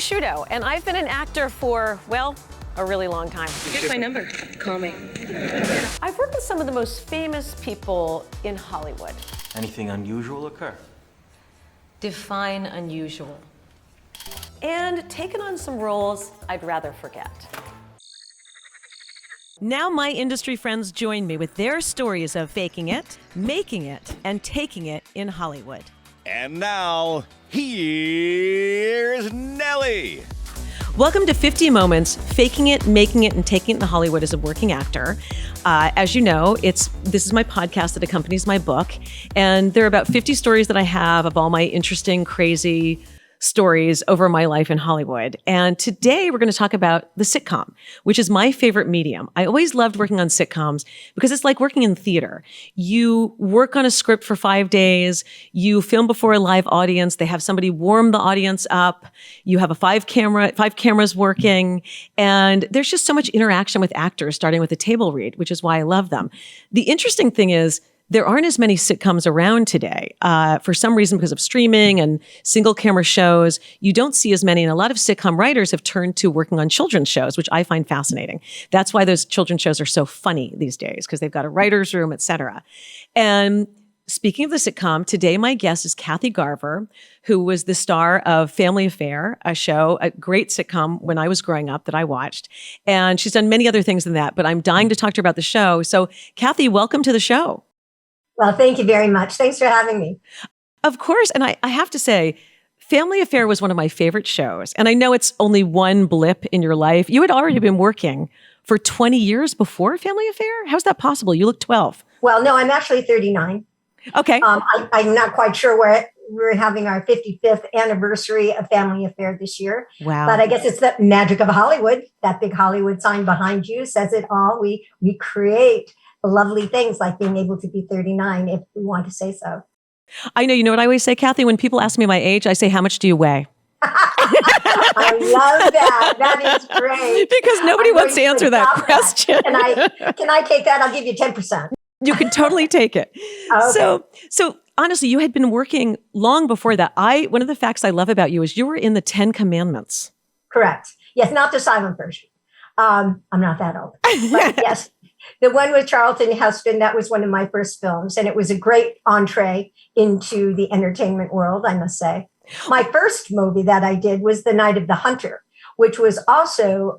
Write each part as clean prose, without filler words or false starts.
Sciutto, and I've been an actor for, well, a really long time. Here's my number. Call me. I've worked with some of the most famous people in Hollywood. Anything unusual occur? Define unusual. And taken on some roles I'd rather forget. Now my industry friends join me with their stories of faking it, making it, and taking it in Hollywood. And now, here's Nellie. Welcome to 50 Moments, Faking It, Making It, and Taking It in Hollywood as a working actor. As you know, this is my podcast that accompanies my book, and there are about 50 stories that I have of all my interesting, crazy stories over my life in Hollywood. And today we're going to talk about the sitcom, which is my favorite medium. I always loved working on sitcoms because it's like working in theater. You work on a script for 5 days, you film before a live audience, they have somebody warm the audience up, you have five cameras working, and there's just so much interaction with actors, starting with a table read, which is why I love them. The interesting thing is, there aren't as many sitcoms around today. For some reason, because of streaming and single camera shows, you don't see as many. And a lot of sitcom writers have turned to working on children's shows, which I find fascinating. That's why those children's shows are so funny these days, because they've got a writer's room, et cetera. And speaking of the sitcom, today my guest is Kathy Garver, who was the star of Family Affair, a great sitcom when I was growing up that I watched. And she's done many other things than that, but I'm dying to talk to her about the show. So Kathy, welcome to the show. Well, thank you very much. Thanks for having me. Of course. And I have to say, Family Affair was one of my favorite shows. And I know it's only one blip in your life. You had already been working for 20 years before Family Affair? How's that possible? You look 12. Well, no, I'm actually 39. Okay. I'm not quite sure where we're having our 55th anniversary of Family Affair this year. Wow. But I guess it's the magic of Hollywood. That big Hollywood sign behind you says it all. We create lovely things like being able to be 39, if we want to say so. I know. You know what I always say, Kathy? When people ask me my age, I say, how much do you weigh? I love that. That is great. Because nobody wants to answer that question. Can I take that? I'll give you 10%. You can totally take it. Okay. So honestly, you had been working long before that. One of the facts I love about you is you were in the 10 Commandments. Correct. Yes, not the silent version. I'm not that old. But yes. The one with Charlton Heston, that was one of my first films, and it was a great entree into the entertainment world, I must say. My first movie that I did was The Night of the Hunter, which was also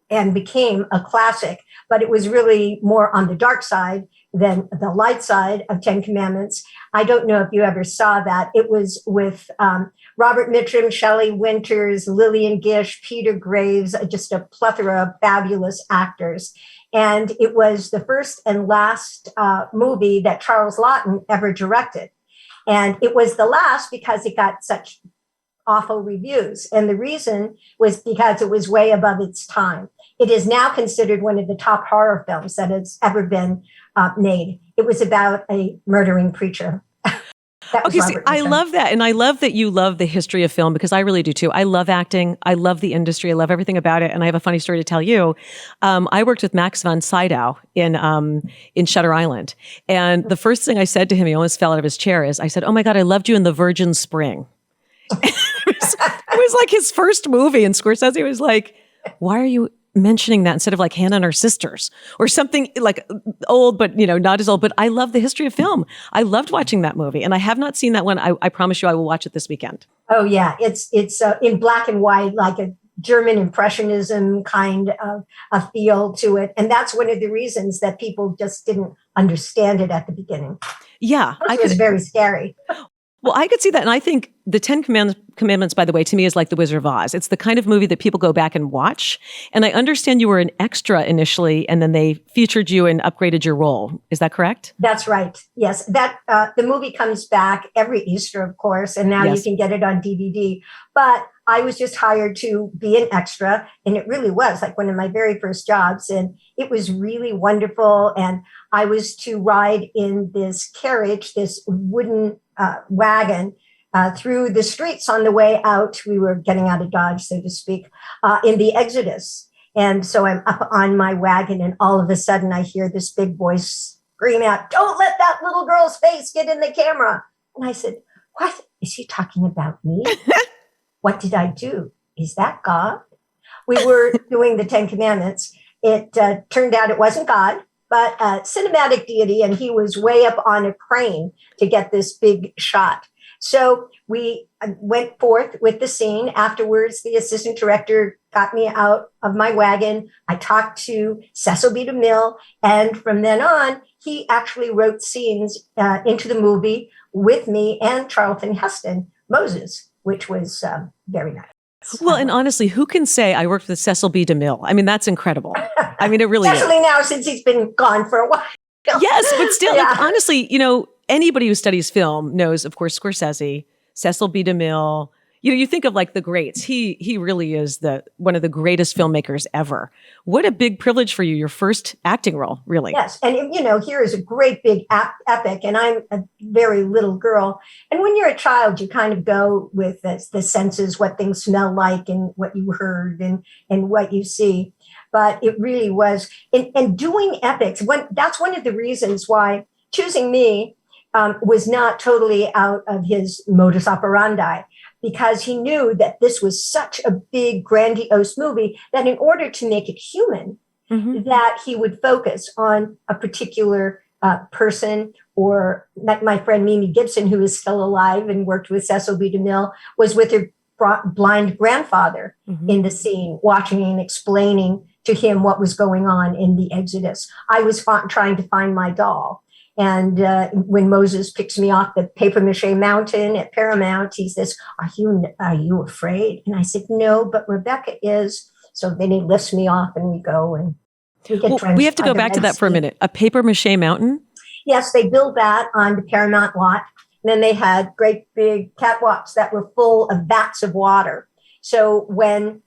and became a classic, but it was really more on the dark side than the light side of 10 Commandments. I don't know if you ever saw that. It was with Robert Mitchum, Shelley Winters, Lillian Gish, Peter Graves, just a plethora of fabulous actors. And it was the first and last movie that Charles Laughton ever directed. And it was the last because it got such awful reviews. And the reason was because it was way above its time. It is now considered one of the top horror films that has ever been made. It was about a murdering preacher. Okay, see, I love that. And I love that you love the history of film, because I really do too. I love acting. I love the industry. I love everything about it. And I have a funny story to tell you. I worked with Max von Sydow in Shutter Island. And the first thing I said to him, he almost fell out of his chair, is I said, "Oh my God, I loved you in The Virgin Spring." It was like his first movie. And Scorsese was like, "Why are you mentioning that instead of like Hannah and Her Sisters or something like old, but not as old?" But I love the history of film. I loved watching that movie, and I have not seen that one. I promise you I will watch it this weekend. Oh yeah. It's in black and white, like a German Impressionism kind of a feel to it. And that's one of the reasons that people just didn't understand it at the beginning. Yeah. It was very scary. Well, I could see that. And I think the 10 Commandments, by the way, to me is like The Wizard of Oz. It's the kind of movie that people go back and watch. And I understand you were an extra initially, and then they featured you and upgraded your role. Is that correct? That's right. Yes. That the movie comes back every Easter, of course, and now you can get it on DVD. But I was just hired to be an extra, and it really was like one of my very first jobs. And it was really wonderful. And I was to ride in this carriage, this wooden wagon, through the streets on the way out. We were getting out of Dodge, so to speak, in the Exodus. And so I'm up on my wagon, and all of a sudden I hear this big voice scream out, "Don't let that little girl's face get in the camera." And I said, "What? Is he talking about me? What did I do?" is that God? We were doing the Ten Commandments. It turned out it wasn't God, but a cinematic deity, and he was way up on a crane to get this big shot. So we went forth with the scene. Afterwards, the assistant director got me out of my wagon. I talked to Cecil B. DeMille, and from then on, he actually wrote scenes into the movie with me and Charlton Heston, Moses, which was very nice. Well, and honestly, who can say I worked with Cecil B. DeMille? I mean, that's incredible. I mean, it really is. Especially now since he's been gone for a while. Yes, but still, like, Yeah. honestly, anybody who studies film knows, of course, Scorsese, Cecil B. DeMille. You think of like the greats. He really is one of the greatest filmmakers ever. What a big privilege for you, your first acting role, really. Yes. And, here is a great big epic, and I'm a very little girl. And when you're a child, you kind of go with the senses, what things smell like and what you heard and what you see. But it really was, and doing epics, that's one of the reasons why choosing me was not totally out of his modus operandi, because he knew that this was such a big, grandiose movie that in order to make it human, that he would focus on a particular person, or like my friend Mimi Gibson, who is still alive and worked with Cecil B. DeMille, was with her blind grandfather in the scene, watching and explaining to him what was going on in the Exodus. I was trying to find my doll. And when Moses picks me off the paper mache mountain at Paramount, he says, are you afraid? And I said, no, but Rebecca is. So then he lifts me off and we go and we get drenched. We have to go back to that for a minute. A paper mache mountain? Yes, they built that on the Paramount lot. And then they had great big catwalks that were full of vats of water. So when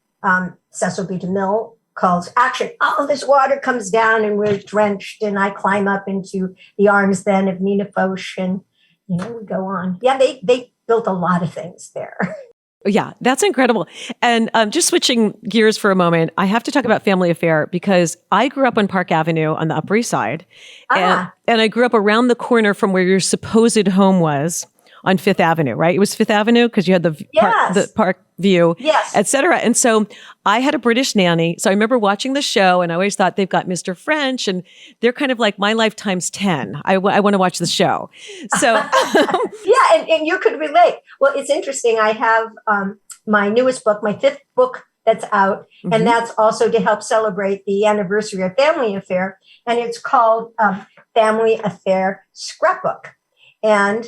Cecil B. DeMille calls action, all this water comes down and we're drenched, and I climb up into the arms then of Nina Foch, and we go on. Yeah, they built a lot of things there. Yeah, that's incredible. And just switching gears for a moment, I have to talk about Family Affair, because I grew up on Park Avenue on the Upper East Side, and I grew up around the corner from where your supposed home was on Fifth Avenue, right? It was Fifth Avenue because you had the park view, yes, et cetera. And so I had a British nanny. So I remember watching the show, and I always thought they've got Mr. French, and they're kind of like my life times 10. I want to watch the show. So yeah, and you could relate. Well, it's interesting. I have my newest book, my fifth book that's out, and that's also to help celebrate the anniversary of Family Affair. And it's called Family Affair Scrapbook. And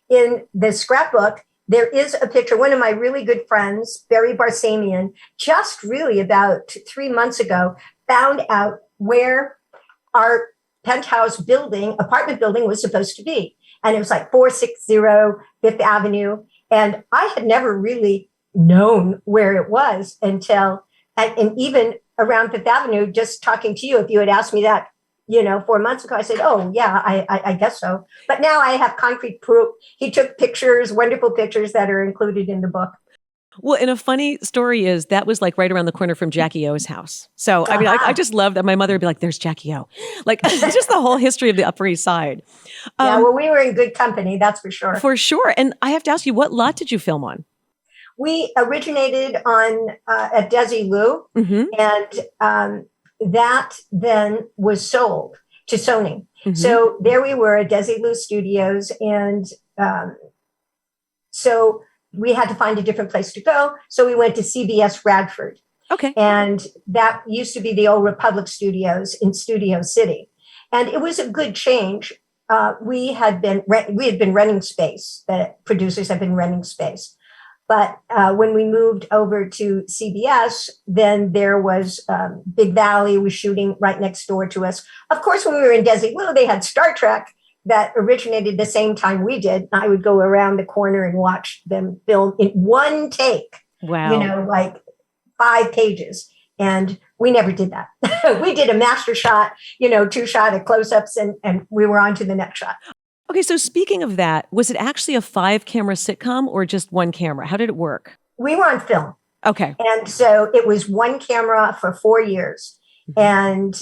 in the scrapbook, there is a picture. One of my really good friends, Barry Barsamian, just really about 3 months ago, found out where our penthouse apartment building was supposed to be. And it was like 460 Fifth Avenue. And I had never really known where it was until, and even around Fifth Avenue, just talking to you, if you had asked me that 4 months ago, I said, oh, yeah, I guess so. But now I have concrete proof. He took pictures, wonderful pictures that are included in the book. Well, and a funny story is that was like right around the corner from Jackie O's house. So, I mean, I just love that. My mother would be like, there's Jackie O. Like, just the whole history of the Upper East Side. Yeah, well, we were in good company, that's for sure. For sure. And I have to ask you, what lot did you film on? We originated on at Desilu, and that then was sold to Sony. So there we were at Desilu Studios, and so we had to find a different place to go. So we went to CBS Radford. Okay. And that used to be the old Republic Studios in Studio City. And it was a good change. We had been renting space. The producers had been renting space. But when we moved over to CBS, then there was Big Valley was shooting right next door to us. Of course, when we were in Desilu, they had Star Trek that originated the same time we did. I would go around the corner and watch them film in one take. Wow. Like 5 pages. And we never did that. We did a master shot, 2 shot of close-ups, and we were on to the next shot. Okay, so speaking of that, was it actually a 5-camera sitcom or just 1 camera? How did it work? We were on film. Okay. And so it was 1 camera for 4 years. And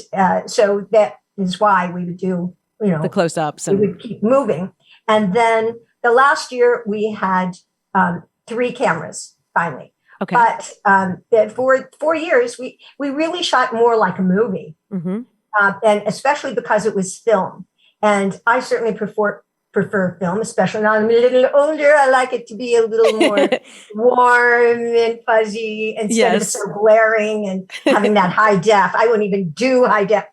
so that is why we would do, the close-ups. We would keep moving. And then the last year we had 3 cameras, finally. Okay. But for 4 years, we really shot more like a movie, and especially because it was film. And I certainly prefer film, especially now I'm a little older. I like it to be a little more warm and fuzzy instead of so glaring and having that high def. I wouldn't even do high def.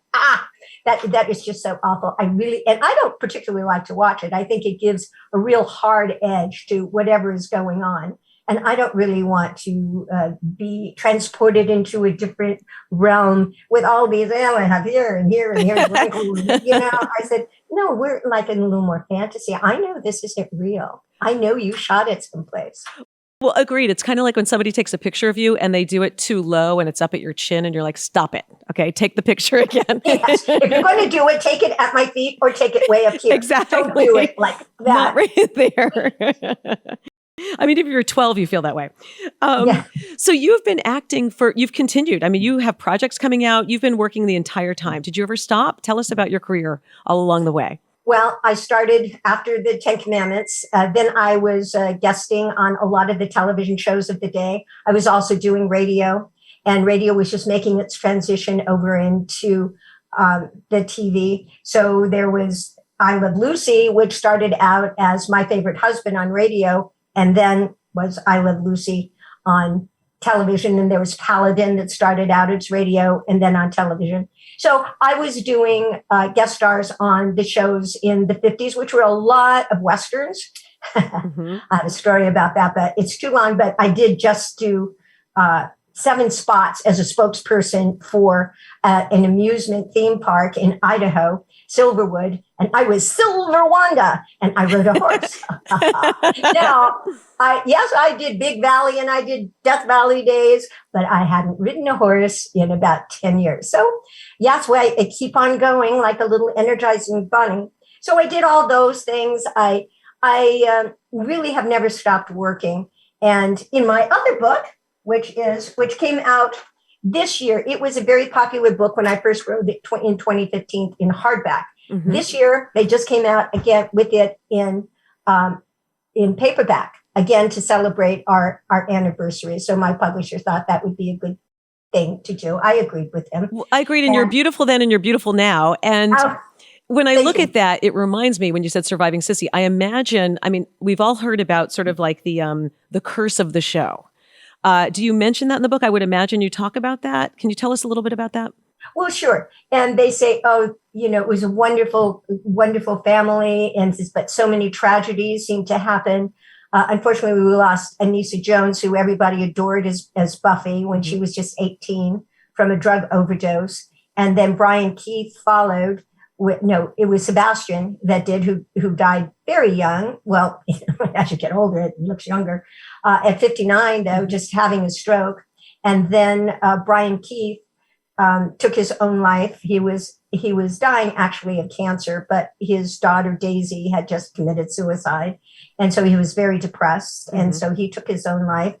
That is just so awful. And I don't particularly like to watch it. I think it gives a real hard edge to whatever is going on. And I don't really want to be transported into a different realm with all these, I have here and here and here. I said, no, we're like in a little more fantasy. I know this isn't real. I know you shot it someplace. Well, agreed. It's kind of like when somebody takes a picture of you and they do it too low and it's up at your chin and you're like, stop it. Okay, take the picture again. Yes. If you're going to do it, take it at my feet or take it way up here. Exactly. Don't do it like that. Not right there. I mean, if you're 12, you feel that way. So you've been acting you've continued. I mean, you have projects coming out. You've been working the entire time. Did you ever stop? Tell us about your career all along the way. Well, I started after the 10 Commandments. Then I was guesting on a lot of the television shows of the day. I was also doing radio, and radio was just making its transition over into the TV. So there was I Love Lucy, which started out as My Favorite Husband on radio, and then was I Love Lucy on television. And there was Paladin that started out as radio and then on television. So I was doing guest stars on the shows in the 50s, which were a lot of Westerns. I have a story about that, but it's too long. But I did just do 7 spots as a spokesperson for an amusement theme park in Idaho, Silverwood. And I was Silver Wanda, and I rode a horse. Now, I did Big Valley and I did Death Valley days, but I hadn't ridden a horse in about 10 years. So that's why I keep on going like a little energizing bunny. So I did all those things. I really have never stopped working. And in my other book, which came out this year, it was a very popular book when I first wrote it in 2015 in hardback. This year, they just came out again with it in paperback, again, to celebrate our anniversary. So my publisher thought that would be a good thing to do. I agreed with him. Well, I agreed. And you're beautiful then and you're beautiful now. And when I look at that, it reminds me when you said Surviving Sissy, I mean, we've all heard about sort of like the curse of the show. Do you mention that in the book? I would imagine you talk about that. Can you tell us a little bit about that? Well, sure. And they say, it was a wonderful, wonderful family. But so many tragedies seem to happen. Unfortunately, we lost Anissa Jones, who everybody adored as Buffy when she was just 18 from a drug overdose. And then Brian Keith followed. It was Sebastian that did, who died very young. Well, as you get older, it looks younger. At 59, though, just having a stroke. And then Brian Keith took his own life. He was dying actually of cancer, but his daughter Daisy had just committed suicide, and so he was very depressed, and so he took his own life.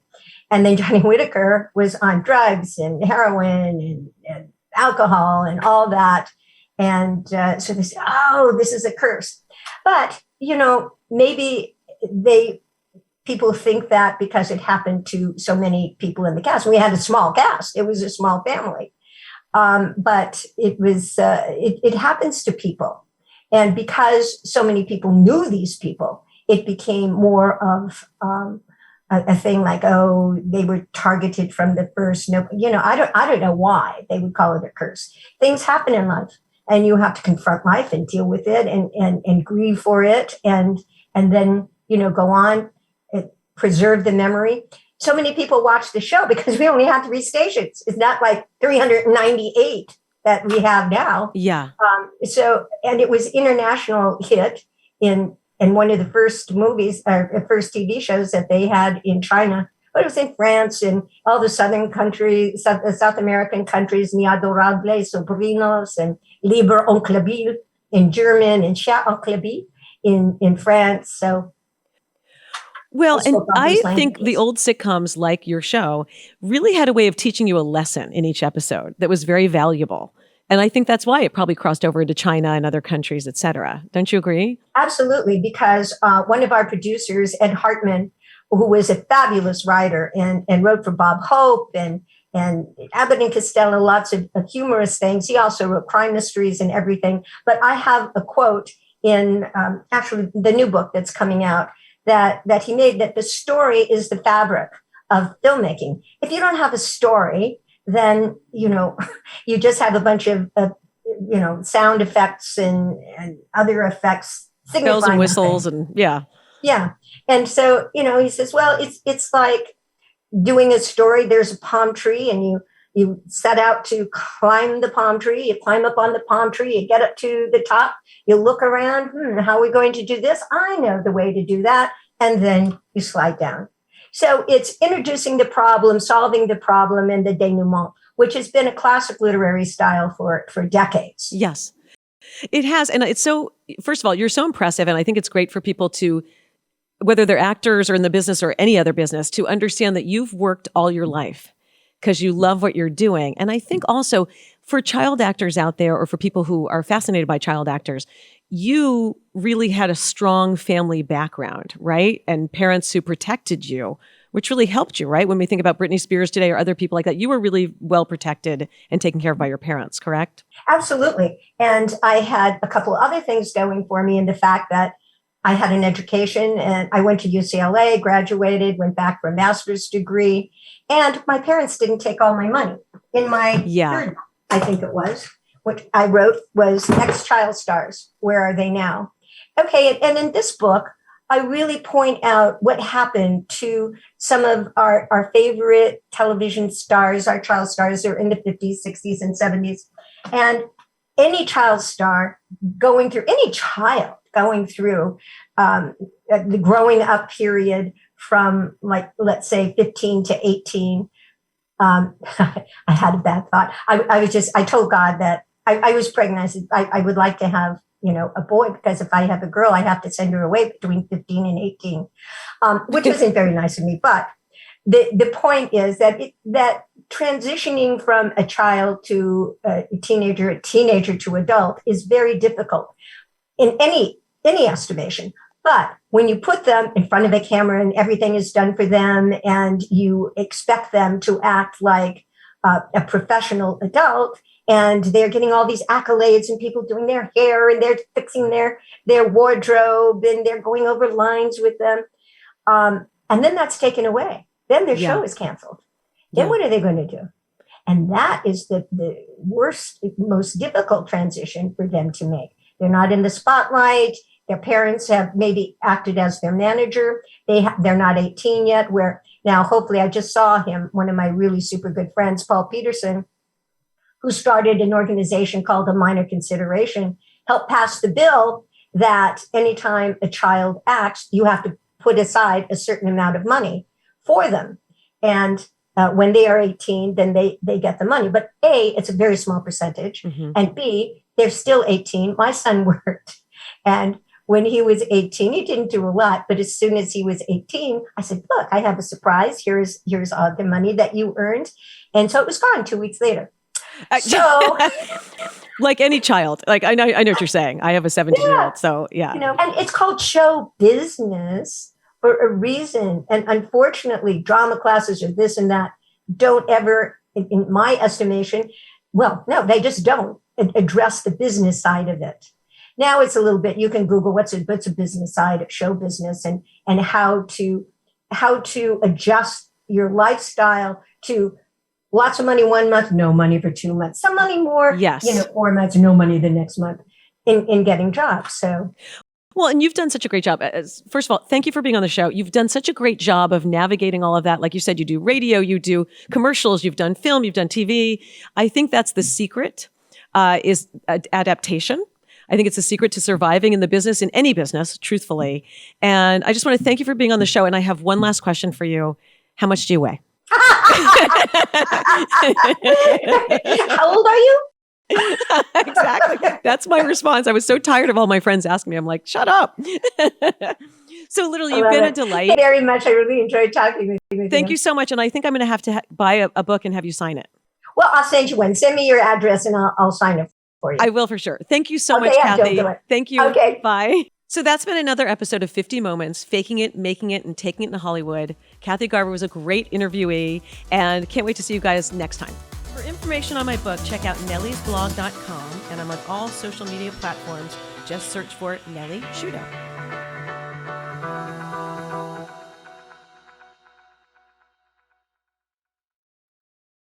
And then Johnny Whitaker was on drugs and heroin and alcohol and all that, and so they said, "Oh, this is a curse." But maybe people think that because it happened to so many people in the cast. We had a small cast; it was a small family. But it was, it happens to people. And because so many people knew these people, it became more of a thing like, they were targeted from the first. I don't know why they would call it a curse. Things happen in life, and you have to confront life and deal with it and grieve for it. And then, go on, preserve the memory. So many people watch the show because we only had 3 stations. It's not like 398 that we have now. Yeah. And it was international hit in one of the first movies or first TV shows that they had in China. But it was in France and all the southern countries, South American countries, Mi Adorable Sobrinos and Libre Oncle in German and Chat Oncle in France. So. Well, and I think the old sitcoms like your show really had a way of teaching you a lesson in each episode that was very valuable. And I think that's why it probably crossed over into China and other countries, et cetera. Don't you agree? Absolutely, because one of our producers, Ed Hartman, who was a fabulous writer and wrote for Bob Hope and Abbott and Costello, lots of humorous things. He also wrote crime mysteries and everything. But I have a quote in actually the new book that's coming out that he made, that the story is the fabric of filmmaking. If you don't have a story, then, you just have a bunch of sound effects and other effects. Bells and whistles nothing. and yeah. Yeah. And so, he says, well, it's like doing a story. There's a palm tree and you set out to climb the palm tree. You climb up on the palm tree, you get up to the top, you look around, how are we going to do this? I know the way to do that. And then you slide down. So it's introducing the problem, solving the problem, and the denouement, which has been a classic literary style for decades. Yes, it has. And it's so, first of all, you're so impressive. And I think it's great for people to, whether they're actors or in the business or any other business, to understand that you've worked all your life because you love what you're doing. And I think also for child actors out there, or for people who are fascinated by child actors, you really had a strong family background, right? And parents who protected you, which really helped you, right? When we think about Britney Spears today or other people like that, you were really well protected and taken care of by your parents, correct? Absolutely. And I had a couple of other things going for me, in the fact that I had an education and I went to UCLA, graduated, went back for a master's degree, and my parents didn't take all my money. In my third, I think it was, what I wrote was Ex-Child Stars, Where Are They Now? Okay, and in this book, I really point out what happened to some of our favorite television stars, our child stars. They're in the 50s, 60s, and 70s. And any child star going through the growing up period from, like, let's say 15 to 18. I had a bad thought. I told God that I was pregnant. I said, I would like to have, a boy, because if I have a girl, I have to send her away between 15 and 18, which wasn't very nice of me. But the point is that transitioning from a child to a teenager to adult is very difficult in any estimation. But when you put them in front of a camera and everything is done for them, and you expect them to act like a professional adult, and they're getting all these accolades and people doing their hair and they're fixing their wardrobe and they're going over lines with them. And then that's taken away. Then their show is canceled. Then what are they going to do? And that is the worst, most difficult transition for them to make. They're not in the spotlight. Their parents have maybe acted as their manager. They're not 18 yet, where now hopefully I just saw him, one of my really super good friends, Paul Peterson, who started an organization called A Minor Consideration, helped pass the bill that anytime a child acts, you have to put aside a certain amount of money for them. And when they are 18, then they get the money. But A, it's a very small percentage. Mm-hmm. And B, they're still 18. My son worked. And when he was 18, he didn't do a lot. But as soon as he was 18, I said, look, I have a surprise. Here's all the money that you earned. And so it was gone 2 weeks later. So, like any child, like I know what you're saying. I have a 17-year-old, so yeah. And it's called show business for a reason. And unfortunately, drama classes or this and that don't ever, in my estimation, well, no, they just don't address the business side of it. Now it's a little bit, you can Google what's a business side of show business and how to adjust your lifestyle to lots of money 1 month, no money for 2 months, some money more, 4 months, no money the next month in getting jobs. So. Well, and you've done such a great job. First of all, thank you for being on the show. You've done such a great job of navigating all of that. Like you said, you do radio, you do commercials, you've done film, you've done TV. I think that's the secret, is adaptation. I think it's a secret to surviving in the business, in any business, truthfully. And I just want to thank you for being on the show. And I have one last question for you. How much do you weigh? How old are you? Exactly. That's my response. I was so tired of all my friends asking me. I'm like, shut up. So literally, you've been a delight. Very much. I really enjoyed talking with you. Thank you so much. And I think I'm going to have to buy a book and have you sign it. Well, I'll send you one. Send me your address and I'll sign it for you. I will for sure. Thank you so much, Kathy. Thank you. Okay. Bye. So that's been another episode of 50 Moments, Faking It, Making It, and Taking It to Hollywood. Kathy Garver was a great interviewee, and can't wait to see you guys next time. For information on my book, check out nelliesblog.com, and I'm on all social media platforms. Just search for Nellie Sciutto.